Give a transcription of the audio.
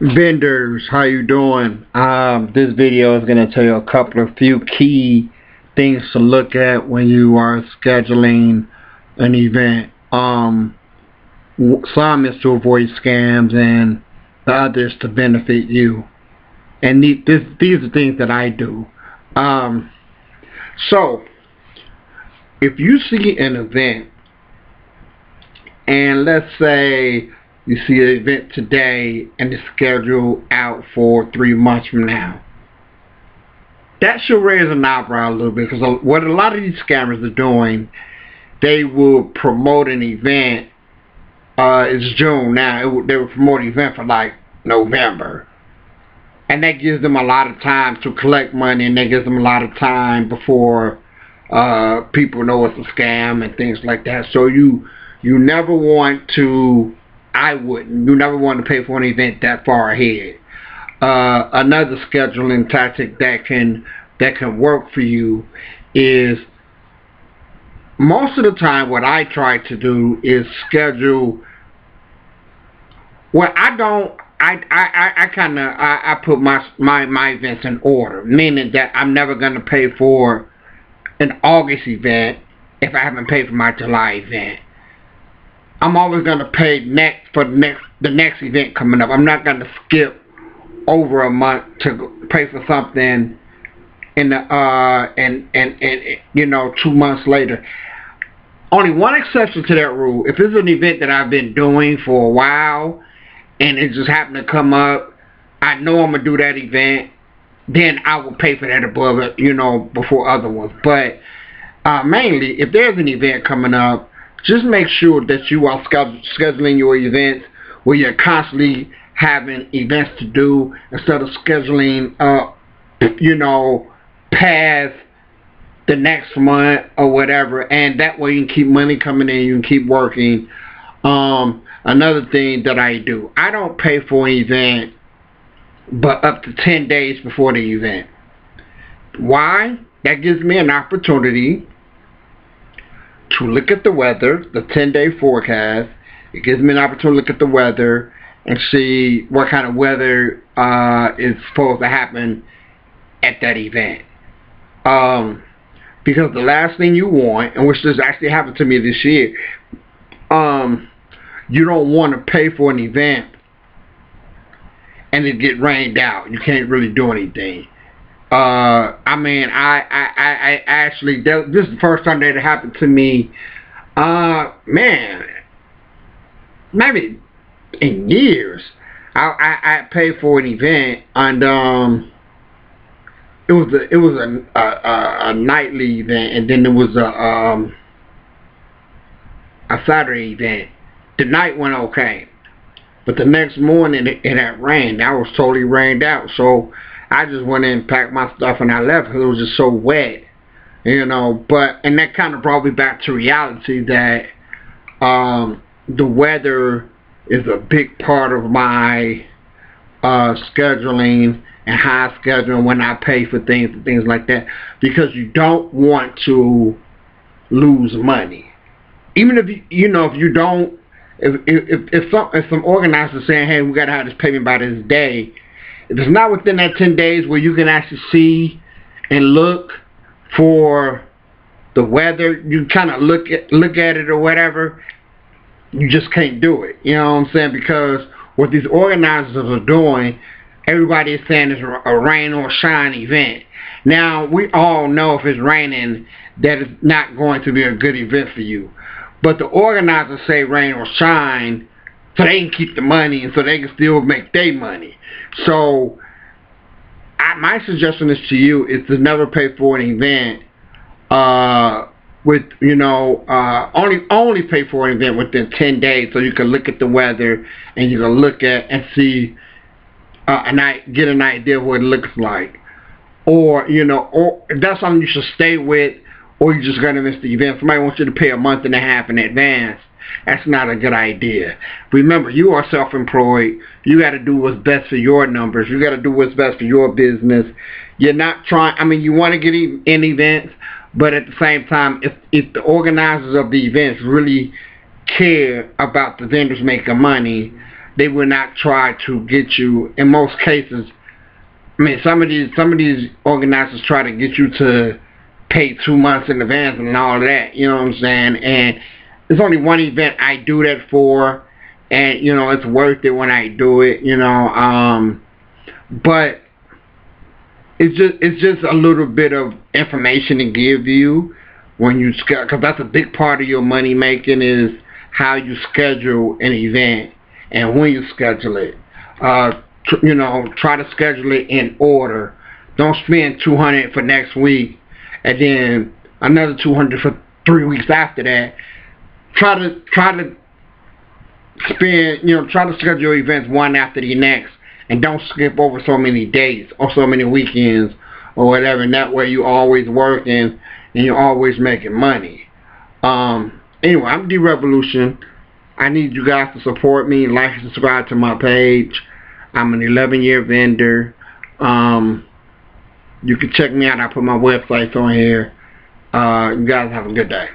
Vendors, how you doing? This video is going to tell you a few key things to look at when you are scheduling an event. Some is to avoid scams, and the others to benefit you. And these are things that I do. So, if you see an event, and let's say you see an event today and it's scheduled out for 3 months from now, that should raise an eyebrow a little bit, because what a lot of these scammers are doing, they will promote an event. It's June now. They will promote an event for like November, and that gives them a lot of time to collect money, and that gives them a lot of time before people know it's a scam and things like that. So you never want to. I wouldn't. You never want to pay for an event that far ahead. Another scheduling tactic that can work for you is, most of the time what I try to do is schedule. Well, I don't. I put my events in order, meaning that I'm never going to pay for an August event if I haven't paid for my July event. I'm always going to pay the next event coming up. I'm not going to skip over a month to pay for something in the and 2 months later. Only one exception to that rule: if it's an event that I've been doing for a while and it just happened to come up, I know I'm gonna do that event, then I will pay for that above it, before other ones. But mainly, if there's an event coming up, just make sure that you are scheduling your events where you're constantly having events to do, instead of scheduling past the next month or whatever. And that way you can keep money coming in, you can keep working. Another thing that I do, I don't pay for an event but up to 10 days before the event. Why? That gives me an opportunity to look at the weather, the 10-day forecast. It gives me an opportunity to look at the weather and see what kind of weather is supposed to happen at that event. Because the last thing you want, and which this actually happened to me this year, you don't want to pay for an event and it get rained out. You can't really do anything. I actually, this is the first time that it happened to me. Man, maybe in years. I paid for an event, and it was a nightly event, and then there was a Saturday event. The night went okay, but the next morning it had rained. I was totally rained out, so I just went in and packed my stuff and I left because it was just so wet, and that kind of brought me back to reality that the weather is a big part of my scheduling and how I schedule when I pay for things and things like that, because you don't want to lose money. Even if if you don't, if some organizers saying, hey, we gotta have this payment by this day, if it's not within that 10 days where you can actually see and look for the weather, you kind of look at it or whatever, you just can't do it. You know what I'm saying? Because what these organizers are doing, everybody is saying it's a rain or shine event. Now, we all know if it's raining, that it's not going to be a good event for you. But the organizers say rain or shine so they can keep the money and so they can still make their money. So my suggestion is to you is to never pay for an event with only pay for an event within 10 days, so you can look at the weather and you can look at and see get an idea of what it looks like, or or if that's something you should stay with, or you're just gonna miss the event. Somebody wants you to pay a month and a half in advance. That's not a good idea. Remember, you are self-employed. You got to do what's best for your numbers. You got to do what's best for your business. You're not trying. You want to get in events, but at the same time, if the organizers of the events really care about the vendors making money, they will not try to get you. In most cases, I mean, some of these organizers try to get you to pay 2 months in advance and all of that. You know what I'm saying? And there's only one event I do that for, and you know it's worth it when I do it. You know, but it's just a little bit of information to give you when you, because that's a big part of your money making, is how you schedule an event and when you schedule it. You know, try to schedule it in order. Don't spend $200 for next week and then another $200 for 3 weeks after that. Try to spend, you know, try to schedule your events one after the next, and don't skip over so many days or so many weekends or whatever. And that way you always working and you're always making money. Anyway, I'm D-Revolution. I need you guys to support me, like and subscribe to my page. I'm an 11-year vendor. You can check me out. I put my websites on here. You guys have a good day.